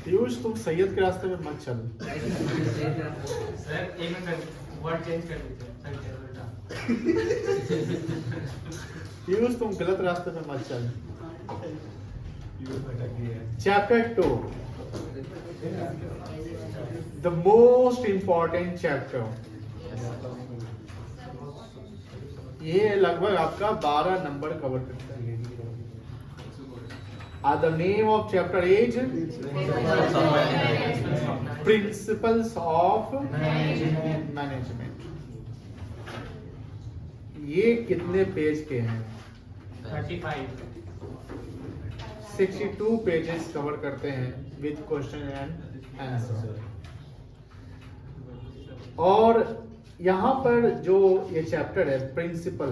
पीयूष, तुम सैयद के रास्ते में मत चल। सर एक मिनट वर्ड चेंज कर दीजिए। पीयूष, तुम गलत रास्ते में मत चल। Chapter 2, the most important chapter. ये लगभग आपका 12 नंबर कवर करता है। The name of chapter is Principles of Management। ये कितने पेज के हैं? 35। 62 पेजेस कवर करते हैं विद क्वेश्चन एंड आंसर। और यहाँ पर जो ये चैप्टर है प्रिंसिपल,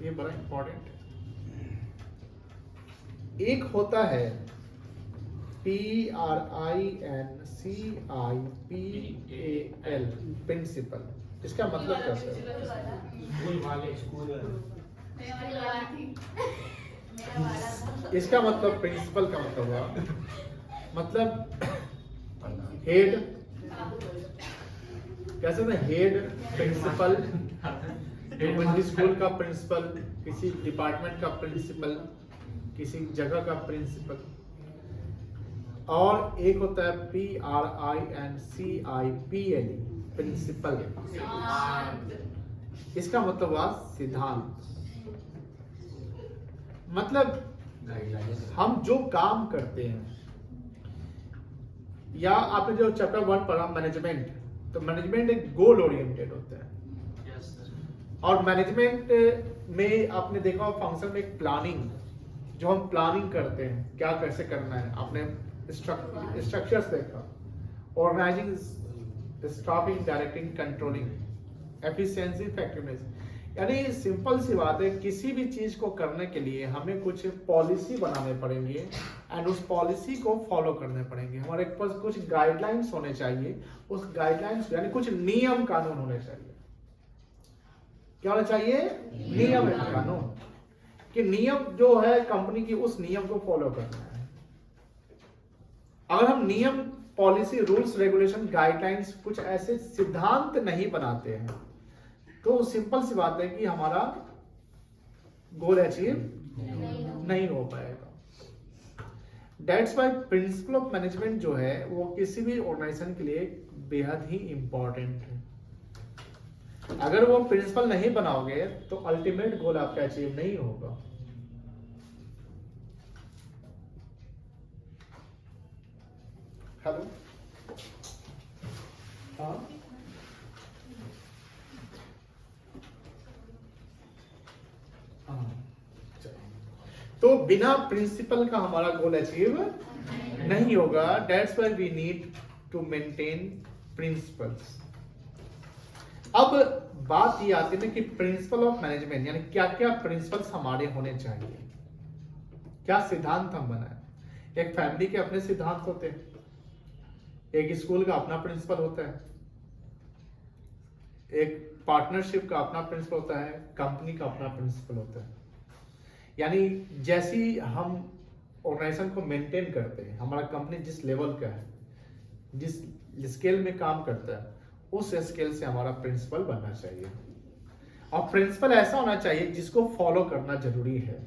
ये बड़ा इंपॉर्टेंट है। एक होता है PRINCIPAL, प्रिंसिपल। इसका मतलब क्या है? इसका मतलब प्रिंसिपल का मतलब हुआ मतलब हेड, कैसे ना, हेड प्रिंसिपल, किसी स्कूल का प्रिंसिपल, किसी डिपार्टमेंट का प्रिंसिपल, किसी जगह का प्रिंसिपल। और एक होता है PRINCIPAL, प्रिंसिपल। इसका मतलब हुआ सिद्धांत। मतलब हम जो काम करते हैं, या आपने जो चैप्टर 1 पढ़ा मैनेजमेंट, तो मैनेजमेंट एक गोल ओरिएंटेड होता है। और मैनेजमेंट में आपने देखा फंक्शन में एक प्लानिंग, जो हम प्लानिंग करते हैं क्या कैसे करना है, आपने स्ट्रक्चर्स देखा, organising, staffing, directing, controlling, efficiency, effectiveness. यानी सिंपल सी बात है, किसी भी चीज को करने के लिए हमें कुछ पॉलिसी बनाने पड़ेंगे एंड उस पॉलिसी को फॉलो करने पड़ेंगे। हमारे पास कुछ गाइडलाइंस होने चाहिए, उस गाइडलाइंस यानी कुछ नियम कानून होने चाहिए। क्या होना चाहिए? नियम एंड कानून। कि नियम जो है कंपनी की, उस नियम को फॉलो करना है। अगर हम नियम, पॉलिसी, रूल्स, रेगुलेशन, गाइडलाइंस, कुछ ऐसे सिद्धांत नहीं बनाते हैं, तो सिंपल सी बात है कि हमारा गोल अचीव नहीं हो पाएगा। That's why principle of management जो है वो किसी भी ऑर्गेनाइजेशन के लिए बेहद ही इंपॉर्टेंट है। अगर वो प्रिंसिपल नहीं बनाओगे तो अल्टीमेट गोल आपका अचीव नहीं होगा। हेलो, हाँ, तो बिना प्रिंसिपल का हमारा गोल अचीव नहीं होगा। That's why we need to maintain principles. अब बात ये आती है ना कि प्रिंसिपल ऑफ मैनेजमेंट यानी क्या क्या प्रिंसिपल्स हमारे होने चाहिए, क्या सिद्धांत हम बनाए। एक फैमिली के अपने सिद्धांत होते हैं, एक स्कूल का अपना प्रिंसिपल होता है, एक पार्टनरशिप का अपना प्रिंसिपल होता है, कंपनी का अपना प्रिंसिपल होता है। यानी जैसी हम ऑर्गेनाइजेशन को मेंटेन करते हैं, हमारा कंपनी जिस लेवल का है, जिस स्केल में काम करता है, उस स्केल से हमारा प्रिंसिपल बनना चाहिए। और प्रिंसिपल ऐसा होना चाहिए जिसको फॉलो करना जरूरी है।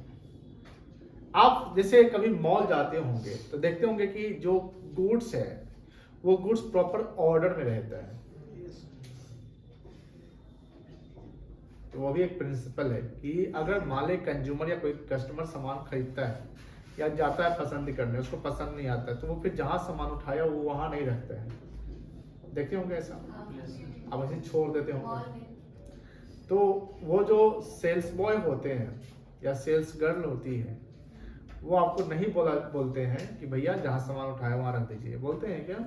आप जैसे कभी मॉल जाते होंगे तो देखते होंगे कि जो गुड्स है वो गुड्स प्रॉपर ऑर्डर में रहता है, तो वो भी एक प्रिंसिपल है कि अगर मान ले कंज्यूमर या कोई कस्टमर सामान खरीदता है या जाता है पसंद करने, उसको पसंद नहीं आता है, तो वो फिर जहां सामान उठाया वो वहां नहीं रखता है। देखते होंगे ऐसा, अब ऐसे छोड़ देते होंगे। तो वो जो सेल्स बॉय होते हैं या सेल्स गर्ल होती है, वो आपको नहीं बोलते हैं कि भैया जहां सामान उठाया वहां रख दीजिए, बोलते हैं क्या?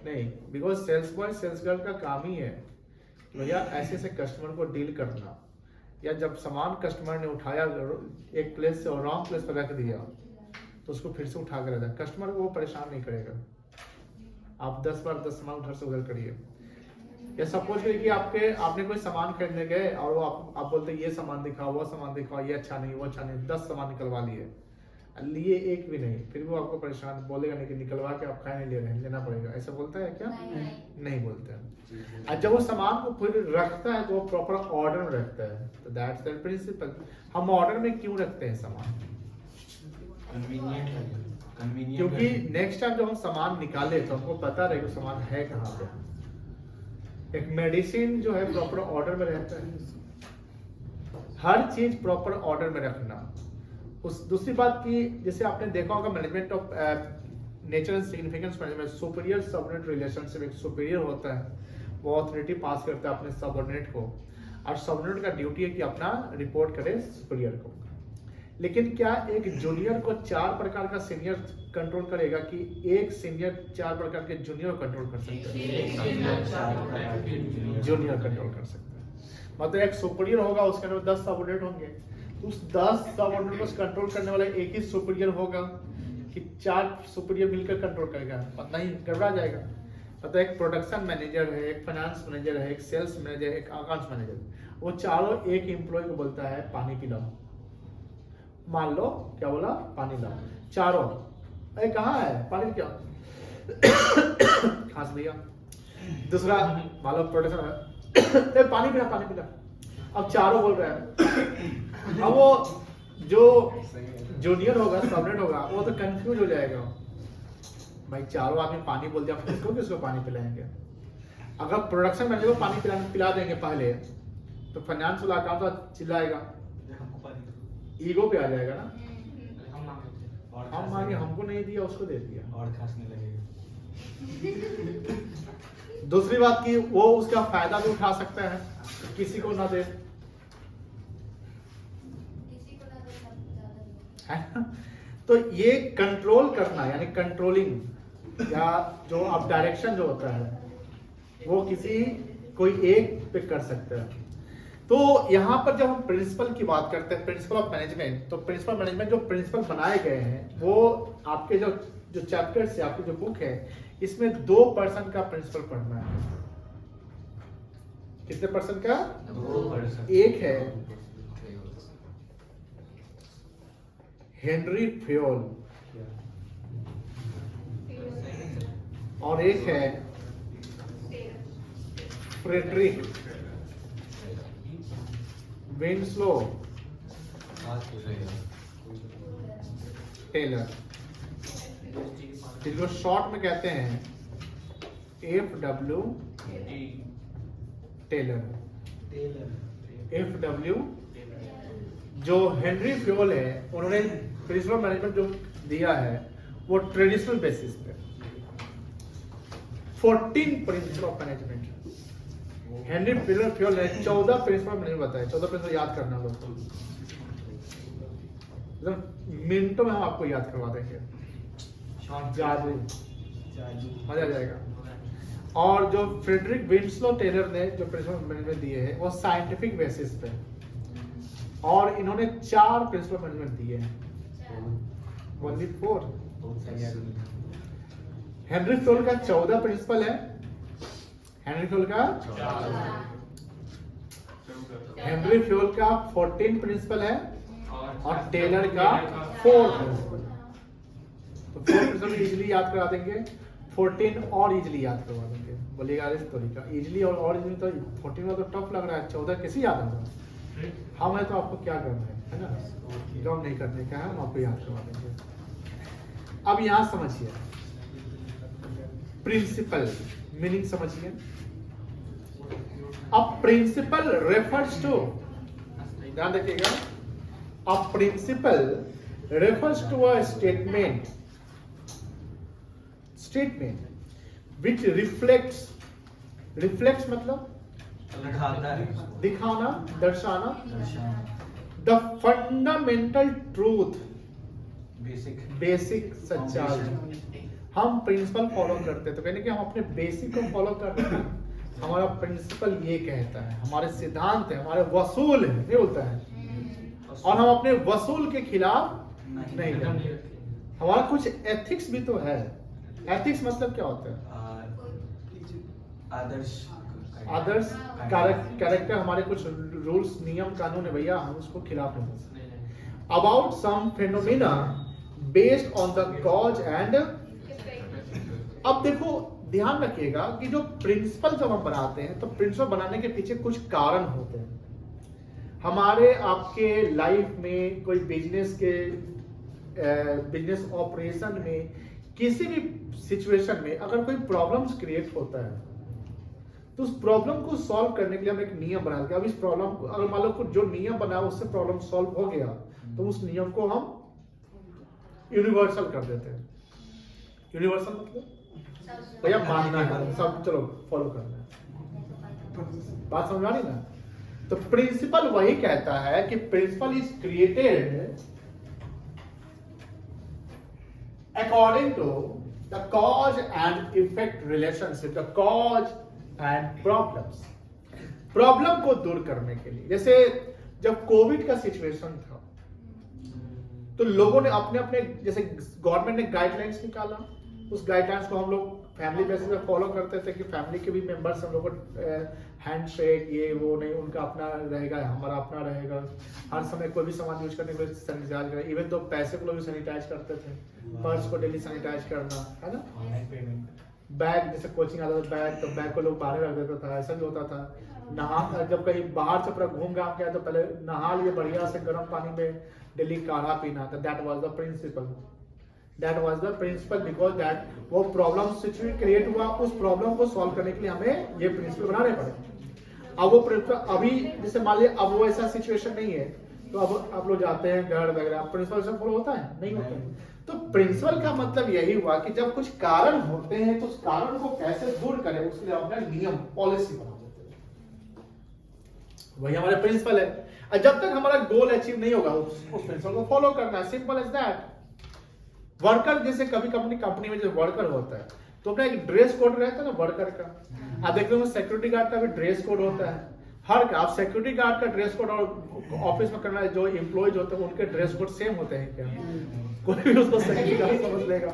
नहीं, because sales boy sales girl का काम ही है भैया ऐसे से कस्टमर को डील करना, या जब सामान कस्टमर ने उठाया एक प्लेस से और रॉन्ग प्लेस पर रख दिया तो उसको फिर से उठा कर रखा। कस्टमर को वो परेशान नहीं करेगा। आप 10 बार 10 सामान उधर से उधर करिए। या सपोज करिए कि आपने कोई सामान खरीदने गए और वो आप बोलते ये सामान दिखाओ, वो सामान दिखाओ, ये अच्छा नहीं, वो अच्छा नहीं, 10 सामान निकलवा लिए एक भी नहीं, फिर वो आपको परेशान बोलेगा नहीं कि निकलवा के आप खाए नहीं ले रहे हैं, लेना पड़ेगा। ऐसा बोलता है क्या? नहीं बोलते हैं। और जब वो सामान को फिर रखता है तो वो प्रॉपर ऑर्डर में रखता है। तो दैट्स द प्रिंसिपल। हम ऑर्डर में क्यों रखते हैं सामान? क्योंकि नेक्स्ट टाइम जब हम सामान निकाले तो हमको पता रहे कि सामान है कहाँ पे। एक मेडिसिन जो है प्रॉपर ऑर्डर में रहता है। हर चीज प्रॉपर ऑर्डर में रखना। उस दूसरी बात की, जैसे आपने देखा होगा management of nature and significance management, superior subordinate relationship. एक सुपीरियर होता है, वो अथॉरिटी पास करता है अपने सबऑर्डिनेट को, और सबऑर्डिनेट का ड्यूटी है कि अपना रिपोर्ट करे सुपीरियर को। लेकिन क्या एक जूनियर को 4 प्रकार का सीनियर कंट्रोल करेगा कि एक सीनियर 4 प्रकार के जूनियर को कंट्रोल कर सकता है? जूनियर कंट्रोल कर सकता है। मतलब एक सुपीरियर होगा, उसके अंदर 10 सबऑर्डिनेट होंगे, उस 10 सबऑर्डिनेट को कंट्रोल करने वाला एक ही सुपीरियर होगा कि 4 सुपीरियर मिलकर कंट्रोल करेगा? नहीं, गड़बड़ा जाएगा। मतलब एक प्रोडक्शन मैनेजर है, एक फाइनेंस मैनेजर है, एक सेल्स मैनेजर, एक अकाउंट्स मैनेजर, वो चारों एक एम्प्लॉय को बोलता है पानी पिलाओ। मान लो क्या बोला? पानी लाओ। चारों, अरे कहाँ है पानी? क्या खास भैया। दूसरा मान लो प्रोडक्शन है, पानी पिला पानी पिला। अब चारों बोल रहे हैं। अब वो जो जूनियर होगा, सबऑर्डिनेट होगा, वो तो कंफ्यूज हो जाएगा। भाई चारों आदमी पानी बोल दिया, किसको पानी पिलाएंगे? अगर प्रोडक्शन मैनेजर को पानी पिला देंगे पहले, तो फाइनेंस वाला काम तो चिल्लाएगा, ईगो पे आ जाएगा ना। हम मांगे, हमको नहीं दिया, उसको दे दिया और खासने लगेगा। दूसरी बात की, वो उसका फायदा भी उठा सकता है, किसी को ना दे, है ना? तो ये कंट्रोल करना, यानी कंट्रोलिंग, या जो अब डायरेक्शन जो होता है वो किसी कोई एक पे कर सकता है। तो यहाँ पर जब हम प्रिंसिपल की बात करते हैं, प्रिंसिपल ऑफ मैनेजमेंट, तो प्रिंसिपल मैनेजमेंट जो प्रिंसिपल बनाए गए हैं वो आपके जो चैप्टर्स है, आपकी जो बुक है, इसमें 2% का प्रिंसिपल पढ़ना है। कितने परसेंट का? 2%। एक है हेनरी फ्योल और एक है फ्रेडरिक विंस्लो टेलर, जिसको शॉर्ट में कहते हैं FW टेलर। FW जो हेनरी फ्योल है, उन्होंने प्रिंसिपल मैनेजमेंट जो दिया है वो ट्रेडिशनल बेसिस पे 14 principle of management. Henry Fayol ने 14 प्रिंसिपल मैनेजमेंट बताया। 14 प्रिंसिपल याद करना लोग, मिनटों में हम आपको याद करवा देंगे, जादू, मजा आ जाएगा। और जो फ्रेडरिक विंस्लो टेलर ने जो प्रिंसिपल मैनेजमेंट दिए हैं वो साइंटिफिक बेसिस पे, और इन्होंने 4 प्रिंसिपल मैनेजमेंट दिए हैं, ओनली 4। हेनरी फ्योल का 14 प्रिंसिपल है, हेनरी फ्योल का 14 प्रिंसिपल है, और टेलर का 4 प्रिंसिपल। तो 4 प्रिंसिपल इजीली याद करा देंगे, 14 और इजीली याद करवा देंगे। बोलिएगा अरे तरीका इजीली और इजीली, तो 14 में तो टफ लग रहा है, 14 कैसे याद होगा? हम है तो आपको क्या करना है ना? जॉब नहीं करने का है, हम आपको याद करवा देंगे। अब यहां समझिए प्रिंसिपल मीनिंग समझिए। अब प्रिंसिपल रेफर्स टू, ध्यान रखिएगा, a principle refers to a statement which reflects मतलब दिखाना, दर्शाना, द फंडामेंटल ट्रूथ, बेसिक सच्चाई। हम प्रिंसिपल फॉलो करते हैं तो कहने कि हम अपने बेसिक को फॉलो कर रहे हैं। हमारा प्रिंसिपल ये कहता है, हमारे सिद्धांत है, हमारे वसूल है, ये होता है, और हम अपने वसूल के खिलाफ नहीं जाएंगे। हमारा कुछ एथिक्स भी तो है। एथिक्स मतलब क्या होता है? आदर्श कैरेक्टर, हमारे कुछ रूल्स नियम कानून है भैया, हम उसको खिलाफ नहीं कर सकते। About some phenomena based on the cause and. अब देखो ध्यान रखिएगा कि जो प्रिंसिपल जब हम बनाते हैं तो प्रिंसिपल बनाने के पीछे कुछ कारण होते हैं। हमारे आपके लाइफ में कोई बिजनेस ऑपरेशन में किसी भी सिचुएशन में अगर कोई प्रॉब्लम्स क्रिएट होता है तो उस प्रॉब्लम को सॉल्व करने के लिए हम एक नियम बना देते हैं। अब इस प्रॉब्लम को अगर मान लो जो नियम बना उससे प्रॉब्लम सॉल्व हो गया तो उस नियम को हम यूनिवर्सल कर देते हैं। यूनिवर्सल मतलब भैया मानना है सब, चलो फॉलो करना है। बात समझ आ रही ना? तो प्रिंसिपल वही कहता है कि principle is created according to the cause and effect relationship, the cause and problems. Problem को दूर करने के लिए, जैसे जब कोविड का सिचुएशन था तो लोगों ने अपने अपने, जैसे गवर्नमेंट ने गाइडलाइंस निकाला, उस गाइडलाइंस को हम लोग फैमिली बेसिस पे फॉलो करते थे कि फैमिली के भी मेंबर्स हम लोग को हैंडशेक ये वो नहीं, उनका अपना रहेगा हमारा अपना रहेगा। हर समय कोई भी सामान यूज करने के लिए सैनिटाइज करें, इवन तो पैसे को लोग भी सैनिटाइज करते थे, पर्स को डेली सैनिटाइज करना है ना। ऑनलाइन पेमेंट, बैग जैसे कोचिंग आता था बैग, तो बैग को लोग बाहर रख देता था, ऐसा भी होता था। नहा, जब कहीं बाहर से पूरा घूम घाम गया तो पहले नहा लिए बढ़िया से गर्म पानी में, डेली काढ़ा पीना था। That was the principle, that was the principle, because that वो प्रॉब्लम सिचुएशन क्रिएट हुआ, उस प्रॉब्लम को सॉल्व करने के लिए हमें ये प्रिंसिपल बनाने पड़े। अब वो प्रिंसिपल अभी जैसे मान लिया अब वो ऐसा सिचुएशन नहीं है तो अब आप लोग जाते हैं घर वगैरह, प्रिंसिपल से फॉलो होता है? नहीं होता है। तो प्रिंसिपल का मतलब यही हुआ कि जब कुछ कारण होते हैं तो उस कारण को कैसे दूर करें उसके लिए अपना नियम पॉलिसी बना देते हैं, वही हमारे प्रिंसिपल है। और जब तक हमारा गोल अचीव नहीं होगा उस प्रिंसिपल को फॉलो करना है, सिंपल एज दैट। वर्कर जैसे कभी कंपनी में जो वर्कर होता है तो अपना एक ड्रेस कोड रहता है ना वर्कर का। आप देखते हो सिक्योरिटी गार्ड का भी ड्रेस कोड होता है। हर का आप सिक्योरिटी गार्ड का ड्रेस कोड और ऑफिस में करना है जो एम्प्लॉयज होते हैं उनके ड्रेस कोड सेम होते हैं क्या? कोई भी उसको सिक्योरिटी गार्ड समझ लेगा,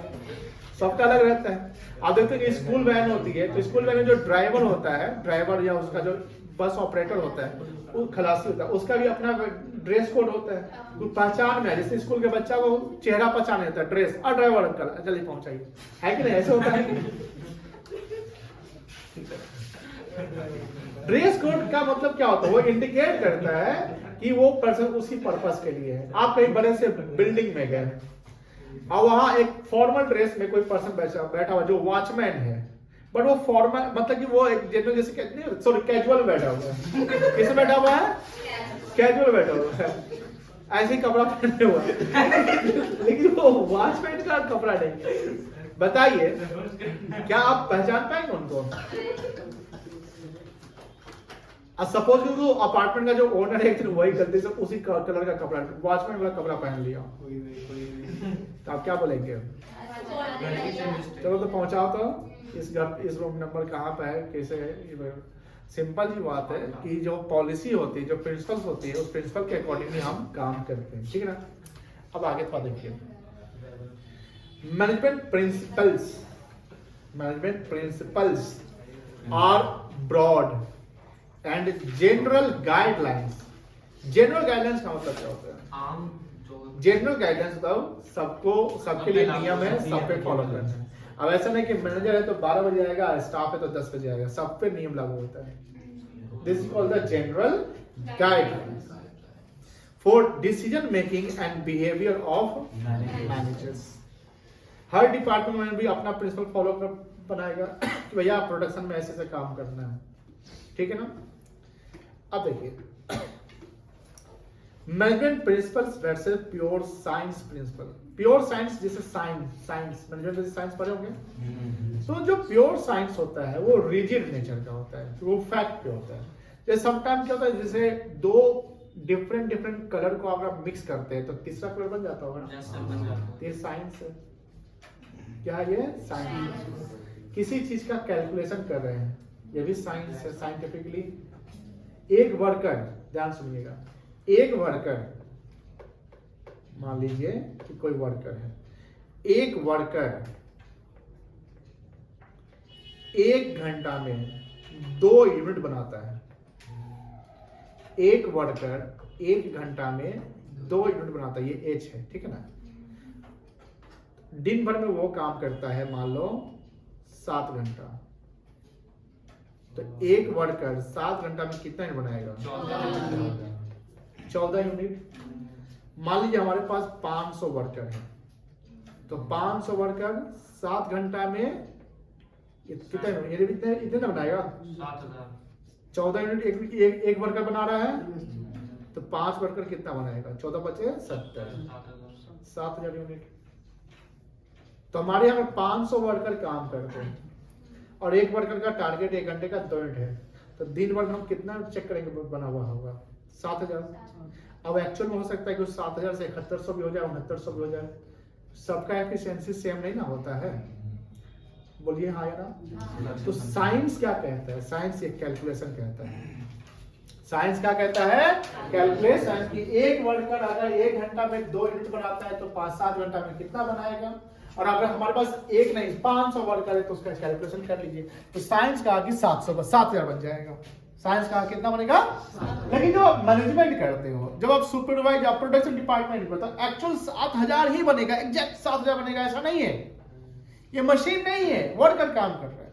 सबका अलग रहता है। आप देखते हैं कि स्कूल वैन होती है तो स्कूल वैन में जो ड्राइवर होता है, ड्राइवर या उसका जो बस ऑपरेटर होता है, वो खलासी होता है, उसका भी अपना ड्रेस कोड होता है, तो पहचान में है। जैसे स्कूल के बच्चा को चेहरा पहचान होता है, ड्रेस और ड्राइवर अंकल जल्दी पहुंचाइए, है कि नहीं? ऐसे होता है। ड्रेस कोड का मतलब क्या होता है? वो इंडिकेट करता है कि वो पर्सन उसी पर्पस के लिए है। आप कहीं बड़े से बिल्डिंग में गए और वहां एक फॉर्मल ड्रेस में कोई पर्सन बैठा हुआ जो वॉचमैन है, बट वो फॉर्मल मतलब कि वो एक जनरल जैसे सॉरी कैजुअल बैठा हुआ है। किसमें बैठा हुआ है? कैजुअल बैठा हुआ है, ऐसे ही कपड़ा पहने हुआ है लेकिन वो वॉचमैन का कपड़ा नहीं। बताइए क्या आप पहचान पाएंगे उनको? सपोज वो अपार्टमेंट का जो ओनर है वही गलती से उसी कलर का कपड़ा वॉचमैन वाला कपड़ा पहन लिया तो आप क्या बोलेंगे? चलो तो पहुंचाओ तो इस रूम नंबर कहाँ पे है, कैसे है? सिंपल ही बात है कि जो पॉलिसी होती है, जो प्रिंसिपल्स होती है, उस प्रिंसिपल के अकॉर्डिंगली हम काम करते हैं, ठीक है ना। अब आगे थोड़ा देखिए management principles are broad and general guidelines. General guidelines का मतलब क्या होता है? आम जो जनरल गाइडलाइंस मतलब सबके लिए नियम है, सब पे फॉलो करना है। अब ऐसा नहीं कि मैनेजर है तो 12 बजे आएगा, स्टाफ है तो 10 बजे आएगा, सब पे नियम लागू होता है। This is called the general guidelines for decision making and behaviour of managers. Her department में भी अपना प्रिंसिपल फॉलो बनाएगा कि भैया प्रोडक्शन में ऐसे ऐसे काम करना है, ठीक है ना। अब देखिए management principles versus pure science principle. Pure science जैसे साइंस मैनेजमेंट जैसे साइंस पढ़े होंगे, तो जो प्योर साइंस होता है वो रिजिड नेचर का होता है, वो फैक्ट पे होता है। जैसे समटाइम क्या होता है, जैसे दो डिफरेंट कलर को अगर मिक्स करते हैं तो तीसरा कलर बन जाता होगा ना, ये साइंस है। क्या ये साइंस? किसी चीज का कैलकुलेशन कर रहे हैं, ये भी साइंस है। साइंटिफिकली एक वर्कर, ध्यान सुनिएगा, एक वर्कर मान लीजिए कि कोई वर्कर है, एक वर्कर 1 घंटा में 2 यूनिट बनाता है। एक वर्कर 1 घंटा में 2 यूनिट बनाता है, ये एच है, ठीक है ना। दिन भर में वो काम करता है मान लो 7 घंटा, तो एक वर्कर 7 घंटा में कितना यूनिट बनाएगा? 14 यूनिट। मान लीजिए हमारे पास 500 वर्कर है, तो 500 वर्कर 7 घंटा में कितना इतने ना बनाएगा? 14 यूनिट एक वर्कर बना रहा है, तो 5 वर्कर कितना बनाएगा? 14 बचे 70, 7000 यूनिट। तो हमारे यहाँ 500 वर्कर काम करते हैं और एक वर्कर का टारगेट 1 घंटे का 2 यूनिट है, तो दिन भर में हम कितना चेक करेंगे बना हुआ होगा? 7000। अब एक्चुअल में हो सकता है कि 7000 से 7100 भी हो जाए, 6900 भी हो जाए। सबका एफिशिएंसी सेम नहीं ना होता है, बोलिए हाँ या ना। तो साइंस क्या कहता है? साइंस एक कैलकुलेशन कहता है। साइंस क्या कहता है? कैलकुलेशन कि एक वर्कर अगर 1 घंटा में 2 यूनिट बनाता है तो 5-7 घंटा में कितना बनाएगा। और अगर हमारे पास एक नहीं 500 वर्कर है तो उसका कैलकुलेशन कर लीजिए। तो साइंस कहा कि 7000 बन जाएगा। साइंस कहा कितना बनेगा? लेकिन जो मैनेजमेंट करते हो, जब आप सुपरवाइज या प्रोडक्शन डिपार्टमेंट में, तो एक्चुअल 7000 ही बनेगा, एग्जैक्ट 7000 बनेगा ऐसा नहीं है। ये मशीन नहीं है, वर्कर काम कर रहा है।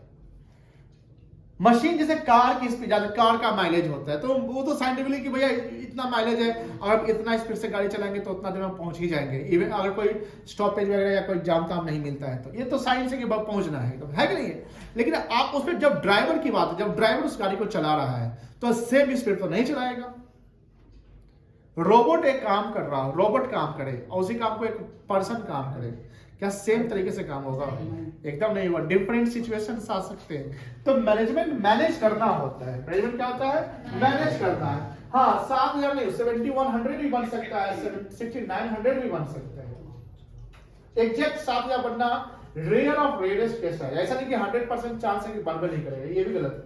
मशीन जैसे कार की स्पीड, कार का माइलेज होता है, तो वो तो साइंटिफिकली कि भैया इतना माइलेज है और इतना स्पीड से गाड़ी चलाएंगे तो उतना देर में पहुंच ही जाएंगे। इवन अगर कोई स्टॉपेज वगैरह या कोई जाम ताम नहीं मिलता है तो ये तो साइंस है कि पहुंचना है, तो है कि नहीं है। लेकिन आप उसमें जब ड्राइवर की बात है, जब ड्राइवर उस गाड़ी को चला रहा है तो सेम स्पीड तो नहीं चलाएगा। रोबोट एक काम कर रहा हो, रोबोट काम करे और उसी काम को एक पर्सन काम करे, क्या सेम तरीके से काम होगा? एकदम नहीं होगा। डिफरेंट सिचुएशंस आ सकते हैं। तो मैनेजमेंट मैनेज करना होता है। मैनेजमेंट क्या होता है? मैनेज करना है। हाँ, 7000 नहीं, 7100 भी बन सकता है, 6900 भी बन सकता है। एग्जैक्ट 7000 बनना रेयर ऑफ रेयरेस्ट केस है। ऐसा नहीं कि 100% चांस है कि बन नहीं करेगा, ये भी गलत है।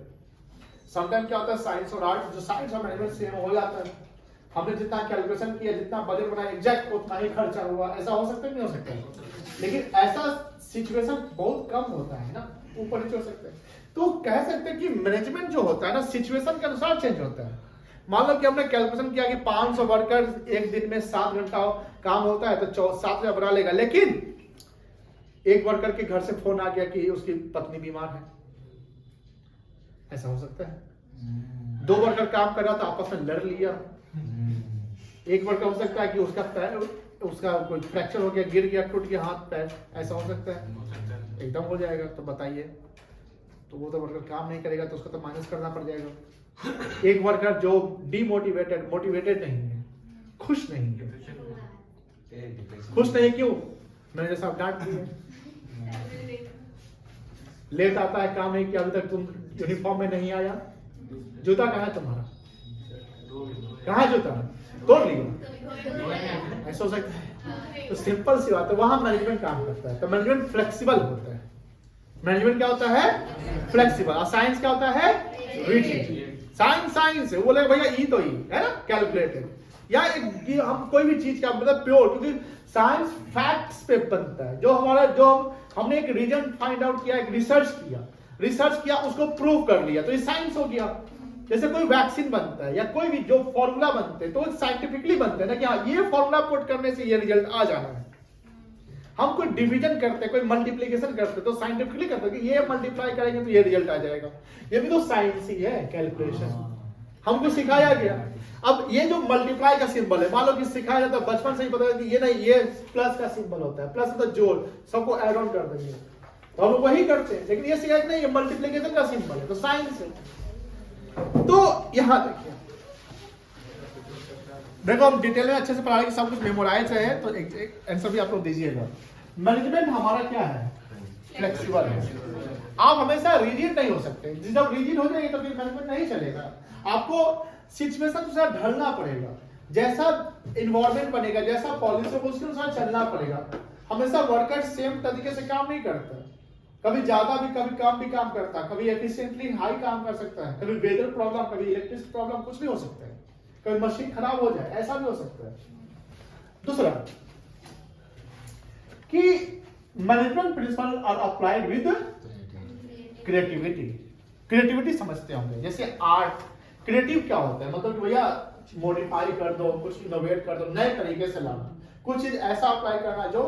समटाइम क्या होता है, साइंस और आर्ट, जो साइंस और मैनेजमेंट सेम हो जाता है। हमने जितना कैलकुलेशन किया, जितना बजट बनाया, एग्जैक्ट उतना ही खर्चा हुआ, ऐसा हो सकता है नहीं हो सकता है। लेकिन ऐसा सिचुएशन बहुत कम होता है ना, ऊपर नीचे हो सकता है। तो कह सकते हैं कि मैनेजमेंट जो होता है ना, सिचुएशन के अनुसार चेंज होता है। मान लो कि हमने कैलकुलेशन किया कि 500 वर्कर एक दिन में 7 घंटा काम होता है तो 7000 बना लेगा, लेकिन एक वर्कर के घर से फोन आ गया कि उसकी पत्नी बीमार है, ऐसा हो सकता है। 2 वर्कर काम कर रहा था, आपस में लड़ लिया। एक वर्कर हो सकता है कि उसका कोई फ्रैक्चर हो गया, गिर गया, टूट गया हाथ पैर, ऐसा हो सकता है। एकदम हो जाएगा तो बताइए, तो वो तो वर्कर काम नहीं करेगा तो उसको तो माइनस करना पड़ जाएगा। एक वर्कर जो डिमोटिवेटेड, मोटिवेटेड नहीं है, खुश नहीं है, खुश नहीं क्यों? मैंने जैसा डांट दी है, लेट आता है, काम नहीं किया, अभी तक तुम यूनिफॉर्म में नहीं आया, जूता कहाँ है तुम्हारा? कहाँ है जूता? तोड़ लिया, ऐसा हो सकता है। तो सिंपल सी बात है, वहां मैनेजमेंट काम करता है। तो मैनेजमेंट फ्लेक्सिबल होता है। मैनेजमेंट क्या होता है? फ्लेक्सिबल। और साइंस क्या होता है? रिजिड। साइंस है, वो बोले भैया ई तो ई है ना, कैलकुलेटेड, या हम कोई भी चीज का मतलब प्योर, क्योंकि साइंस फैक्ट्स पे बनता है। जो हमने एक रीजन फाइंड आउट किया, एक रिसर्च किया, उसको प्रूव कर लिया, तो ये साइंस हो गया। जैसे कोई वैक्सीन बनता है या कोई भी जो फॉर्मूला बनते हैं तो साइंटिफिकली बनते हैं ना, कि हाँ ये फॉर्मूला पुट करने से ये रिजल्ट आ जाना है। हम कोई डिवीजन करते हैं, कोई मल्टीप्लिकेशन करते हैं तो साइंटिफिकली करते हैं कि ये मल्टीप्लाई करेंगे तो ये रिजल्ट आ जाएगा। ये भी तो साइंस ही है, कैलकुलेशन हमको सिखाया गया। अब ये जो मल्टीप्लाई का सिंबल है, मान लो कि सिखाया जाता है बचपन से ही, पता है कि ये नहीं, ये प्लस का सिंबल होता है, प्लस मतलब जोड़, सबको ऐड ऑन कर देंगे तो हम वही करते हैं। लेकिन ये सिखाया नहीं, ये मल्टीप्लिकेशन का सिंबल है, तो साइंस है। तो यहां देखो हम डिटेल में अच्छे से पढ़ा, सब कुछ मेमोराइज है, तो एक आंसर भी आप लोग दीजिएगा। मैनेजमेंट हमारा क्या है? फ्लेक्सिबल है। आप हमेशा रिजिड नहीं हो सकते। जब रिजिड हो जाएंगे तो फिर मैनेजमेंट नहीं चलेगा। आपको सिचुएशन से ढलना पड़ेगा, जैसा इन्वायरमेंट बनेगा, जैसा पॉलिसी उसके अनुसार चलना पड़ेगा। हमेशा वर्कर सेम तरीके से काम नहीं करता, कभी ज्यादा भी, कभी कम भी काम करता है, कभी एफिशिएंटली हाई काम कर सकता है, कभी वेदर प्रॉब्लम, कभी इलेक्ट्रिसिटी प्रॉब्लम, कुछ भी हो सकता है, कभी मशीन खराब हो जाए, ऐसा भी हो सकता है। दूसरा कि management principle are applied with creativity. Creativity समझते होंगे, जैसे आर्ट क्रिएटिव क्या होता है, मतलब कि भैया मॉडिफाई कर दो, कुछ इनोवेट कर दो, नए तरीके से लाना, कुछ चीज ऐसा अप्लाई करना जो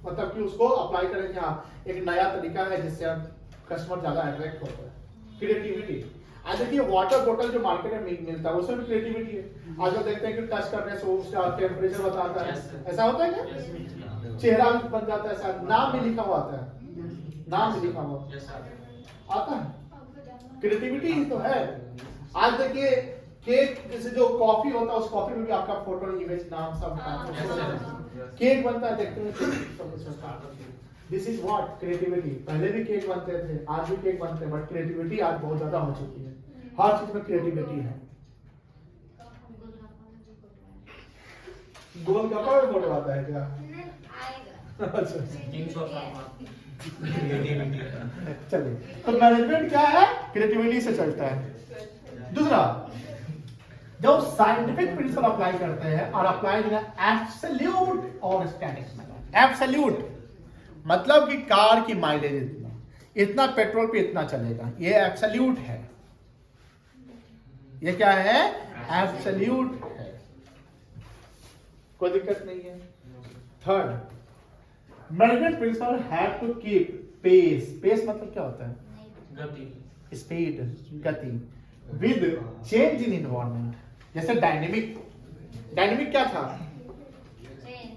मतलब कि उसको अप्लाई करें कि हाँ एक नया तरीका है जिससे कस्टमर ज्यादा अट्रैक्ट होता है, क्रिएटिविटी। आज देखिए वाटर बोतल जो मार्केट में मिलता है उसमें भी क्रिएटिविटी है। आज लोग देखते हैं कि टच करने से उसका टेम्परेचर बताता है, ऐसा होता है क्या? चेहरा भी बन जाता है, ऐसा नाम भी लिखा हुआ आता है, नाम भी लिखा हुआ आता है, क्रिएटिविटी ही तो है। आज देखिए केक जैसे जो कॉफी होता है उस कॉफी में भी आपका फोटो इमेज नाम सब केक बनता है, देखते हैं दिस इज व्हाट क्रिएटिविटी। पहले भी केक बनते थे, आज भी केक बनते हैं, बट क्रिएटिविटी आज बहुत ज्यादा हो चुकी है, हर चीज में क्रिएटिविटी है। गोलगप्पा में फोटो आता है क्या? अच्छा चलिए, तो मैनेजमेंट क्या है? क्रिएटिविटी से चलता है। दूसरा, जब साइंटिफिक प्रिंसिपल अप्लाई करते हैं और अप्लाई इन एब्सोल्यूट और स्टैटिक मेथड। एब्सोल्यूट मतलब कि कार की माइलेज इतना पेट्रोल पे इतना चलेगा, ये एब्सोल्यूट है। ये क्या है? एब्सोल्यूट है, कोई दिक्कत नहीं है। Third, management principle have to keep pace. Pace मतलब क्या होता है? गति, स्पीड, गति विद चेंज इन इन्वायरमेंट। जैसे डायनेमिक, डायनेमिक क्या था?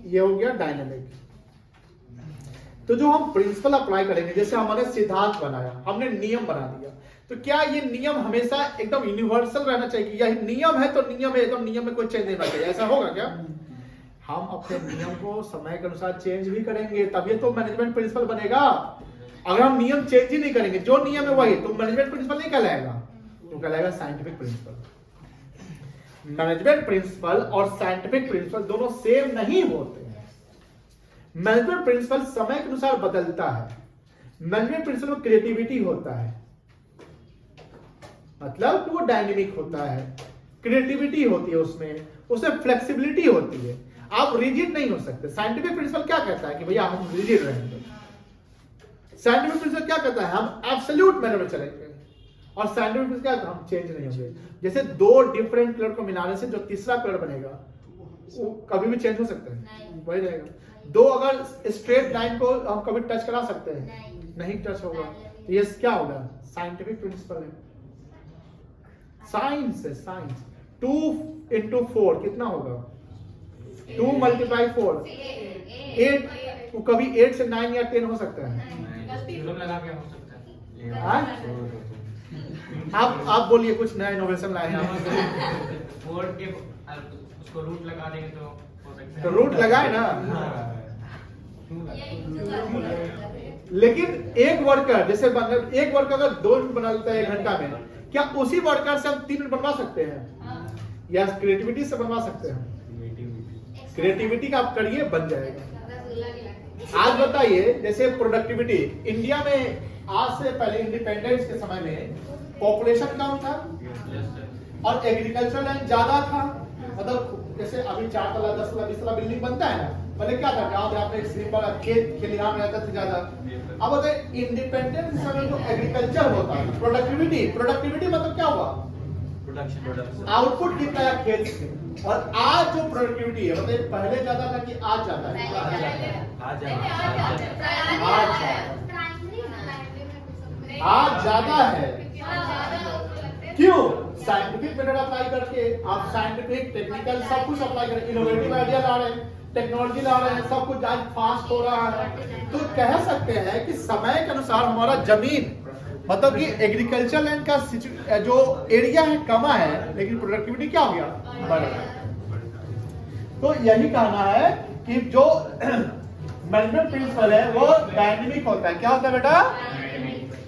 ये हो गया डायनेमिक। तो जो हम प्रिंसिपल अप्लाई करेंगे, जैसे हमने सिद्धांत बनाया, हमने नियम बना दिया, तो क्या ये नियम हमेशा एकदम यूनिवर्सल रहना चाहिए? यह नियम है तो नियम है, एकदम नियम में कोई चेंज नहीं होना चाहिए, ऐसा होगा क्या? हम अपने नियम को समय के अनुसार चेंज भी करेंगे, तभी तो मैनेजमेंट प्रिंसिपल बनेगा। अगर हम नियम चेंज ही नहीं करेंगे, जो नियम है वही, तो मैनेजमेंट प्रिंसिपल नहीं कहलाएगा, तो कहलाएगा साइंटिफिक प्रिंसिपल। मैनेजमेंट प्रिंसिपल और साइंटिफिक प्रिंसिपल दोनों सेम नहीं होते हैं। मैनेजमेंट प्रिंसिपल समय के अनुसार बदलता है, मैनेजमेंट प्रिंसिपल में क्रिएटिविटी होता है, मतलब वो डायनेमिक होता है, क्रिएटिविटी होती है, उसमें फ्लेक्सिबिलिटी होती है, आप रिजिड नहीं हो सकते। साइंटिफिक प्रिंसिपल क्या कहता है कि भैया हम रिजिड रहेंगे, साइंटिफिक प्रिंसिपल क्या कहता है हम एब्सोल्यूट मैनर में चलेंगे, और साइंटिफिक प्रिंसिपल क्या कहता है हम चेंज नहीं होंगे। जैसे दो डिफरेंट कलर को मिलाने से जो तीसरा कलर बनेगा वो कभी भी चेंज हो सकता है, वही रहेगा। दो अगर स्ट्रेट लाइन को हम कभी टच करा सकते हैं, नहीं टच होगा, तो ये क्या होगा? साइंटिफिक प्रिंसिपल है, साइंस है, साइंस। 2 into 4 कितना होगा? 2 multiply 4 8, वो कभी 8 से 9 या 10 हो सकता है। लगा के हो सकता है। आप बोलिए कुछ नया इनोवेशन लाए हैं। बोर्ड के उसको रूट लगा देंगे तो हो सकता है। तो रूट लगाए ना, लेकिन एक वर्कर जैसे एक वर्कर अगर 2 मिनट बना लेता है 1 घंटा में, क्या उसी वर्कर से हम 3 मिनट बनवा सकते हैं? या क्रिएटिविटी से बनवा सकते हैं? क्रिएटिविटी का आप करिए, बन जाएगा। आज बताइए, जैसे प्रोडक्टिविटी इंडिया में आज से पहले इंडिपेंडेंस के समय में पॉपुलेशन कम था और एग्रीकल्चर लैंड ज्यादा था, मतलब जैसे अभी 4 तला 10 तला 20 तला बिल्डिंग बनता है ना, पहले क्या था गांव में आपने सिंपल खेत खलिहान रहता था ज्यादा। अब अगर इंडिपेंडेंस के समय जो एग्रीकल्चर होता है, प्रोडक्टिविटी मतलब क्या हुआ? आउटपुट कितना है खेत से। और आज जो प्रोडक्टिविटी है, मतलब पहले ज्यादा था कि आज ज्यादा है? आज ज्यादा है। क्यों? साइंटिफिक मेथड अप्लाई करके आप साइंटिफिक टेक्निकल सब कुछ अप्लाई करके इनोवेटिव आइडिया ला रहे हैं, टेक्नोलॉजी ला रहे हैं, सब कुछ आज फास्ट हो रहा है। तो कह सकते हैं कि समय के अनुसार हमारा जमीन, मतलब कि एग्रीकल्चर लैंड का जो एरिया है कमा है, लेकिन प्रोडक्टिविटी क्या हो गया? बढ़ गया। तो यही कहना है कि जो मैनेजमेंट प्रिंसिपल है वो डायनेमिक होता है। क्या होता है बेटा?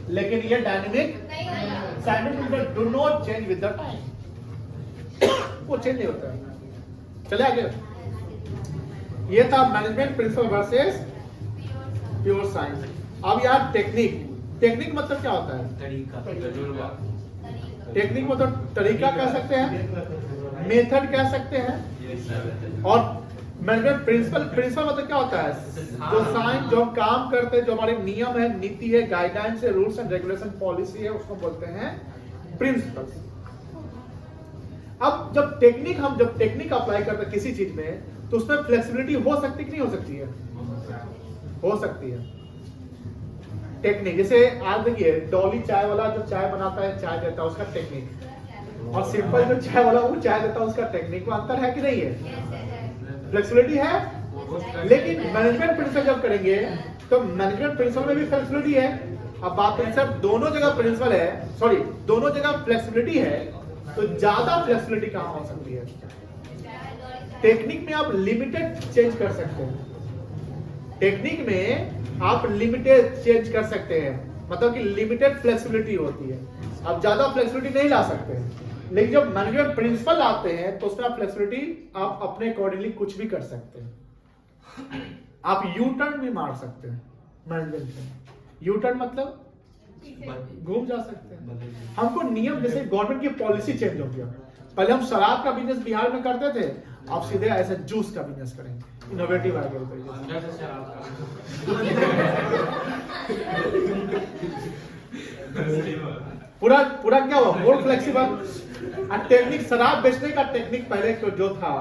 लेकिन ये dynamic scientific principle do not change with the time, वो चेंज नहीं होता है। चले आगे। ये था management principle versus pure science. अब यार टेक्निक मतलब क्या होता है? टेक्निक मतलब तरीका कह सकते हैं, मेथड कह सकते हैं, और मैनेजमेंट प्रिंसिपल, प्रिंसिपल मतलब क्या होता है? जो साइन, जो हम काम करते हैं, जो हमारे नियम है, नीति है, गाइडलाइंस है, रूल्स एंड रेगुलेशन, पॉलिसी है, उसको बोलते हैं प्रिंसिपल्स। अब जब टेक्निक अप्लाई करते हैं किसी चीज में, तो उसमें फ्लेक्सिबिलिटी हो सकती कि नहीं हो सकती है? हो सकती है। टेक्निक जैसे आज देखिए, डॉली चाय वाला जो चाय बनाता है, चाय देता है, उसका टेक्निक, और सिंपल जो चाय वाला वो चाय देता है, उसका टेक्निक में अंतर है कि नहीं है? फ्लेक्सिबिलिटी है। लेकिन मैनेजमेंट प्रिंसिपल जब करेंगे तो मैनेजमेंट प्रिंसिपल में भी फ्लेक्सिबिलिटी है। अब बात है सर, दोनों जगह प्रिंसिपल है, सॉरी दोनों जगह फ्लेक्सिबिलिटी है, तो ज्यादा फ्लेक्सिबिलिटी कहां हो सकती है? टेक्निक में आप लिमिटेड चेंज कर सकते हैं, टेक्निक में आप लिमिटेड चेंज कर सकते हैं, मतलब कि लिमिटेड फ्लेक्सिबिलिटी होती है, आप ज्यादा फ्लेक्सिबिलिटी नहीं ला सकते हैं। लेकिन जब मैनेजमेंट प्रिंसिपल आते हैं तो उसमें फ्लेक्सिबिलिटी आप अपने अकॉर्डिंगली कुछ भी कर सकते हैं। आप यू टर्न भी मार सकते हैं मैनेजमेंट में। यू टर्न मतलब घूम जा सकते हैं। हमको नियम, जैसे गवर्नमेंट की पॉलिसी चेंज हो गया, पहले हम शराब का बिजनेस बिहार में करते थे, आप सीधे ऐसे जूस का बिजनेस करेंगे, इनोवेटिव आ गया पूरा पूरा क्या हुआ? More flexible. टेक्निक, शराब बेचने का टेक्निक पहले जो था,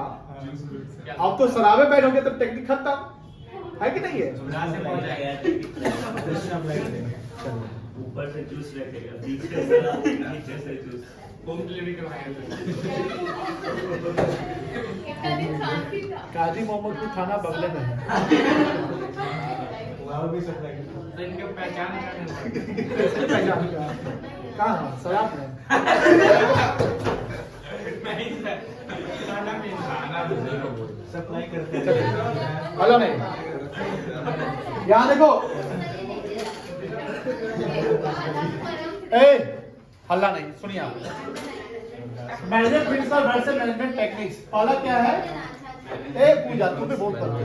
अब तो शराबे बैन हो गए तो टेक्निक खत्म है कि नहीं है? ऊपर से जूस रखेगा, नीचे से जूस, होम डिलीवरी करवाएंगे। काजी मोहम्मद की थाना बगले में है। तो इनके पहचान पहचान का कहाँ? शराब में। नहीं सर, खाना में सप्लाई करते हैं। हेलो नहीं, यहाँ देखो, ए हल्ला नहीं, सुनिए आप। Management principle versus management techniques, पहला क्या है? ए पूजा, तू भी बहुत पढ़ते।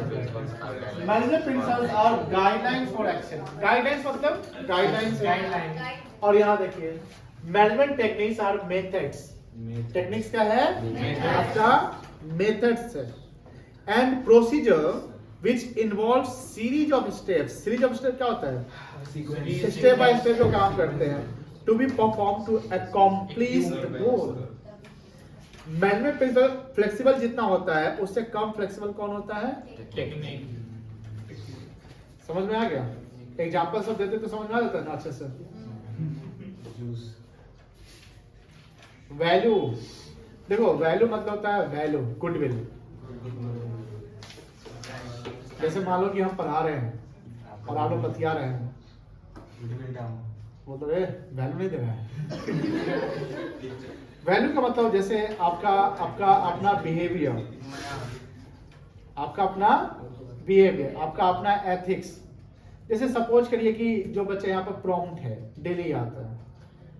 मैनेजमेंट प्रिंसिपल्स और गाइडलाइंस फॉर एक्शन। गाइडलाइंस मतलब गाइडलाइंस, और यहाँ देखिए management techniques are methods. Techniques क्या है? आपका मेथड्स है, and procedure which involve series of steps. Series of step क्या होता है? स्टेप बाय स्टेप जो काम करते हैं, to be perform to accomplish the goal. Management principle flexible जितना होता है, उससे कम फ्लेक्सिबल कौन होता है? टेक्निक। समझ में आ गया? एग्जांपल सब देते तो समझ में आ जाता है ना अच्छे से। वैल्यू, देखो वैल्यू मतलब होता है वैल्यू, गुडविल। जैसे मान लो कि हम पढ़ा रहे हैं और आप लोग बतिया रहे हैं, वो तो वैल्यू नहीं दे रहा है। वैल्यू का मतलब जैसे आपका आपका अपना बिहेवियर, आपका अपना बिहेवियर, आपका अपना एथिक्स। जैसे सपोज करिए कि जो बच्चे यहाँ पर प्रॉम्प्ट है, डेली आता है,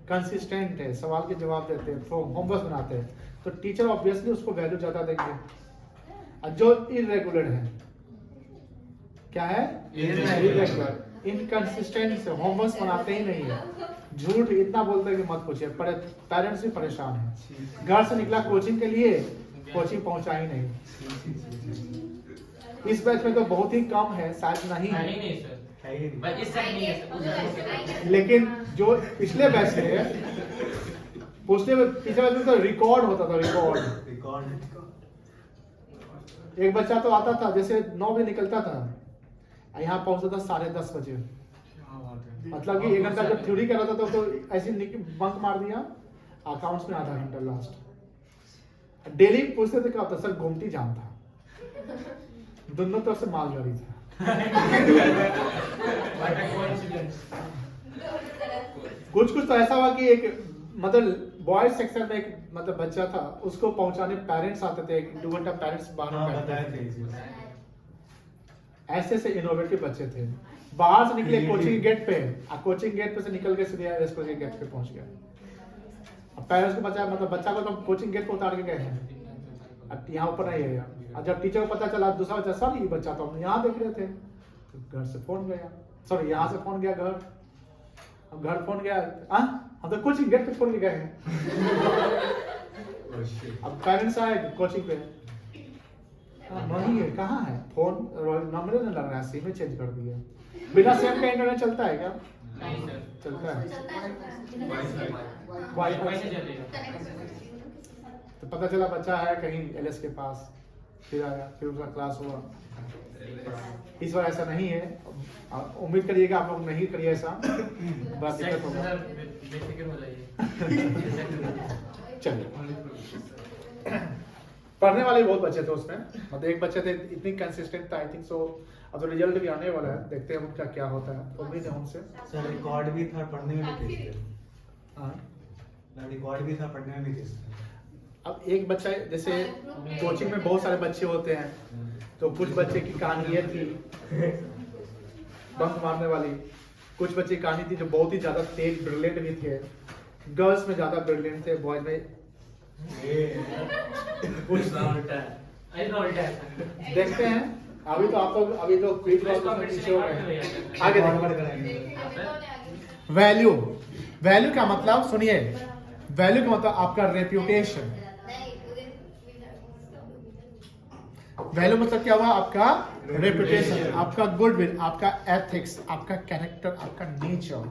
कंसिस्टेंट है, सवाल के जवाब देते हैं, होमवर्क बनाते हैं, तो टीचर ऑब्वियसली उसको वैल्यू ज्यादा देंगे। और जो इरेगुलर है, क्या है? इरेगुलर, इनकंसिस्टेंट, होमवर्क बनाते ही नहीं है, झूठ इतना बोलते हैं कि मत पूछिए, पेरेंट्स भी परेशान है, घर से निकला कोचिंग के लिए, कोचिंग पहुंचा ही नहीं। इस बैच में तो बहुत ही कम है, शायद नहीं है, नहीं सर, बस इस साइड नहीं है सर। लेकिन जो पिछले बैच है, पिछले बैच में तो रिकॉर्ड होता था, रिकॉर्ड। एक बच्चा तो आता था जैसे 9 बजे निकलता था, यहाँ पहुंचता था 10:30 बजे। मतलब कि 1 घंटा जब थ्योरी कर रहा था तो ऐसे बंक मार दिया, अकाउंट्स में आधा घंटा लास्ट। डेली पूछते थे क्या होता? सर गोमती जाम था, दोनों तरफ से मालगाड़ी था। कुछ तो ऐसा हुआ कि एक मतलब बॉयज सेक्शन में एक मतलब बच्चा था, उसको पहुंचाने पेरेंट्स आते थे, 2 घंटा पेरेंट्स बाहर बैठते थे। ऐसे से इनोवेटिव बच्चे थे। बाहर से निकले कोचिंग गेट पे, कोचिंग गेट पे से निकल के सीधे कोचिंग गेट पे पहुंच गया। अब पेरेंट्स को बच्चा मतलब बच्चा को तो कोचिंग गेट पे उतार के गए हैं, अब यहाँ ऊपर नहीं है। और जब टीचर को पता चला, दूसरा बच्चा, सर ये बच्चा तो हम यहाँ देख रहे थे, तो घर से फोन गया, सॉरी यहाँ से फोन गया घर, अब घर फोन गया, हम तो कोचिंग गेट पे छोड़ के गए हैं। अब पेरेंट्स आए कोचिंग पे, वही है, कहाँ है फोन? नंबर नहीं लग रहा है, सिम चेंज कर दिया। बिना सिम का इंटरनेट चलता है क्या? नहीं सर, चलता है। वाईफाई से चलेगा। तो पता चला बच्चा है कहीं एलएस के पास, फिर आया, फिर उसका क्लास हुआ। इस बार ऐसा नहीं है, उम्मीद करिएगा आप लोग नहीं करिए ऐसा, बड़ा दिक्कत होगा। सर, बेफिक्र हो जाइए। चलिए, पढ़ने वाले बहुत बच्चे थे उसमें, मतलब एक बच्चे थे इतनी कंसिस्टेंट था, आई थिंक सो। अब तो रिजल्ट भी आने वाला है, देखते हैं उनका क्या होता है, उम्मीद है उनसे। सर रिकॉर्ड भी था, पढ़ने में भी तेज थे। हाँ, रिकॉर्ड भी था, पढ़ने में भी तेज थे। अब एक बच्चा, जैसे कोचिंग में बहुत सारे बच्चे होते हैं, तो कुछ बच्चे की कहानी ये थी बंक मारने वाली, कुछ बच्चे की कहानी थी जो बहुत ही ज्यादा तेज ब्रिलियंट भी थे। गर्ल्स में ज्यादा ब्रिलियंट थे, बॉयज में कुछ उल्टा है। देखते हैं। अभी तो आप लोग अभी तो क्विज में पीछे हो गए, आगे वैल्यू। वैल्यू का मतलब सुनिए, वैल्यू का मतलब आपका रेप्यूटेशन। वैल्यू मतलब क्या हुआ? आपका रेपुटेशन, आपका गुडविल, आपका एथिक्स, आपका कैरेक्टर, आपका नेचर।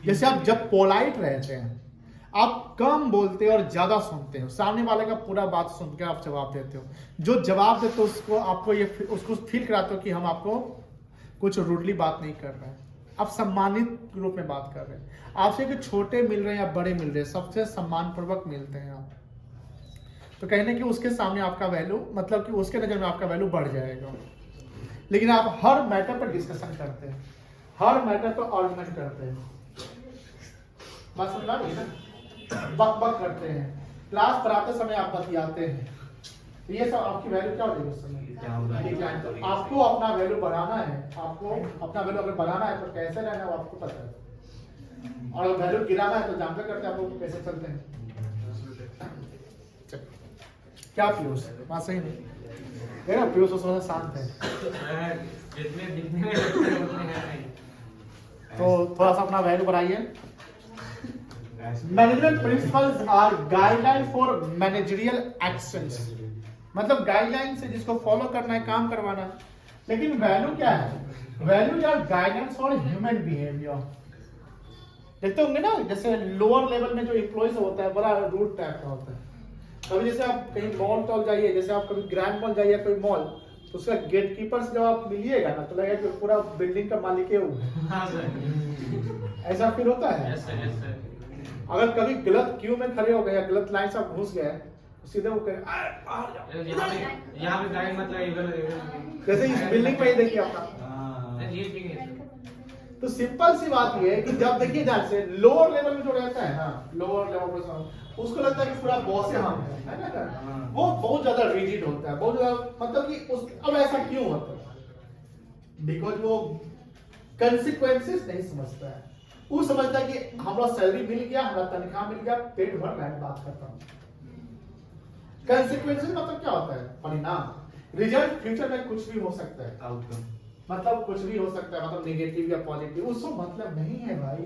जैसे आप जब पोलाइट रहते हैं, आप कम बोलते हो और ज्यादा सुनते हो, सामने वाले का पूरा बात सुनकर आप जवाब देते हो। जो जवाब देते हो उसको आपको ये उसको फील कराते हो कि हम आपको कुछ रूडली बात नहीं कर रहे हैं, आप सम्मानित रूप में बात कर रहे हैं। आपसे कि छोटे मिल रहे हैं या बड़े मिल रहे हैं, सबसे सम्मान पूर्वक मिलते हैं आप, तो कहने कि उसके सामने आपका वैल्यू, मतलब कि उसके नजर में आपका वैल्यू बढ़ जाएगा। लेकिन आप हर मैटर पर डिस्कशन करते हैं, हर मैटर पर आर्गुमेंट करते हैं, बात समझ आ रही है ना? बक बक करते हैं, क्लास पढ़ाते समय आप बतियाते हैं, ये सब आपकी वैल्यू क्या होगी उस समय? डिक्लाइन। तो आपको अपना वैल्यू बढ़ाना है, आपको अपना वैल्यू अगर बढ़ाना है तो कैसे रहना है वो आपको पता है, और वैल्यू गिराना है तो जानते करते हैं आप लोग कैसे चलते हैं। क्या पीयूष बात सही नहीं है ना? पीयूष तो थोड़ा शांत है, जितने दिखने में लगते हैं उतने हैं नहीं। तो थोड़ा सा अपना वैल्यू बढ़ाइए। Management principles are guideline for managerial actions, मतलब गाइडलाइन से जिसको फॉलो करना है, काम करवाना है। लेकिन वैल्यू क्या है? Value are guidance for human behaviour. देखते होंगे ना, जैसे लोअर लेवल में जो एम्प्लॉइज होता है बड़ा रूड टाइप का होता है। कभी जैसे आप कहीं मॉल टॉल जाइए, जैसे आप कभी ग्रैंड मॉल जाइए कोई मॉल, तो उसका गेट कीपर से जब आप मिलिएगा ना तो लगेगा कि पूरा बिल्डिंग का मालिक है वो। हाँ सर, ऐसा फील होता है। Yes sir, yes sir. अगर कभी गलत क्यू में खड़े हो गए या गलत लाइन से आप घुस गए तो सीधे वो कहे यहाँ पे गाइड मतलब इधर जैसे इस बिल्डिंग में ही देखिए अपना। ये ठीक है। तो सिंपल सी बात ये है कि जब देखिए ध्यान से लोअर लेवल में जो रहता है ना, लोअर लेवल पर उसको लगता है कि पूरा बॉस है हम है ना, वो बहुत ज्यादा रिजिड होता है, बहुत ज्यादा, मतलब कि उस अब ऐसा क्यों होता है? बिकॉज वो कंसिक्वेंसेस नहीं समझता है। वो समझता है कि हमारा सैलरी मिल गया, हमारा तनख्वाह मिल गया, पेट भर रहा है, बात करता हूँ। कंसिक्वेंसेस मतलब क्या होता है? परिणाम, रिजल्ट फ्यूचर में कुछ भी हो सकता है, आउटकम, मतलब कुछ भी हो सकता है, मतलब नेगेटिव या पॉजिटिव, उसको मतलब नहीं है भाई।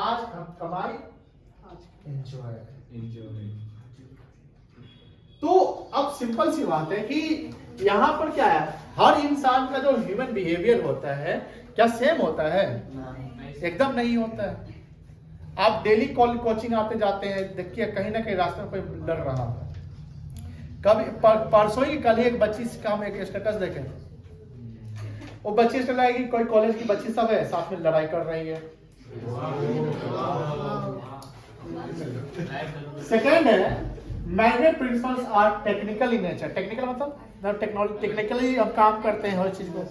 आज कमाई, आज एंजॉय। तो अब सिंपल सी बात है कि यहाँ पर क्या है, हर इंसान का जो ह्यूमन बिहेवियर होता है क्या सेम होता है? एकदम नहीं होता है। आप डेली कोचिंग आते जाते हैं, देखिए कहीं ना कहीं रास्ते में कोई लड़ रहा है। कभी परसों ही कल ही एक बच्ची का हम एक स्टेटस देखे, वो बच्ची स्टेटस आएगी, कोई कॉलेज की बच्ची सब है साथ में लड़ाई कर रही है। सेकेंड है, management principles are technical in nature. Technical मतलब टेक्निकली हम काम करते हैं हर चीज को।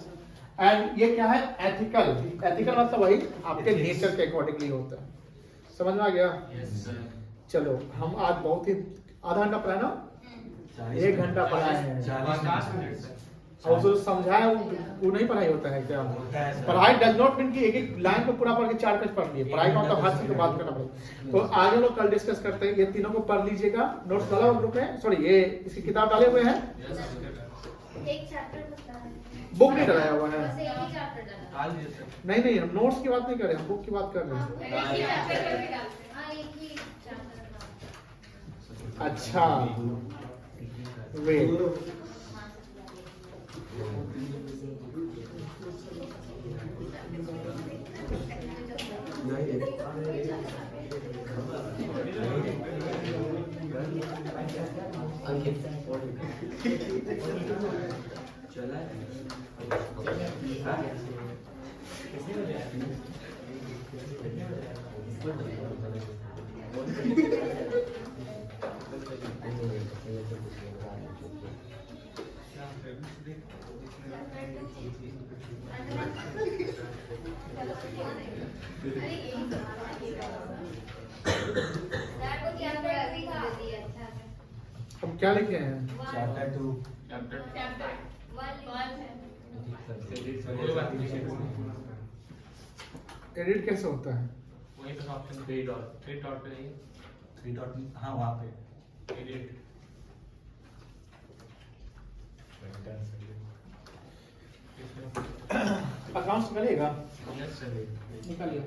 एंड ये क्या है? एथिकल। एथिकल मतलब वही आपके नेचर के अकॉर्डिंगली होता है। समझ में आ गया? Yes sir. चलो, हम आज बहुत ही आधा घंटा पढ़ाए ना, 1 घंटा पढ़ाए हैं। 50 मिनट सर। और जो समझाया वो नहीं पढ़ाई होता है क्या? पढ़ाई डज नॉट मीन कि एक एक लाइन को पूरा पढ़ के 4 पेज पढ़ लिए। पढ़ाई का मतलब हर चीज को बात करना पड़ेगा। तो आज हम लोग कल डिस्कस करते हैं, ये तीनों को पढ़ लीजिएगा। नोट्स डाला ग्रुप में, सॉरी ये इसकी किताब डाले हुए हैं, एक चैप्टर बता है, बुक नहीं डाला हुआ है। बस एक ही चैप्टर डाला। डाल दिया सर। नहीं हम नोट्स की बात नहीं कर रहे, हम बुक की बात कर रहे हैं। एक ही चैप्टर करके डालते हैं। हाँ, एक ही चैप्टर डालते हैं। अच्छा, वे हम क्या लिखे हैं? चैप्टर 2 एडिट कैसे होता है? वहीं पे ऑप्शन थ्री डॉट पे जाइए, 3 डॉट, हाँ वहाँ पे एडिट। अकाउंट्स करेगा? Yes sir. निकालिए।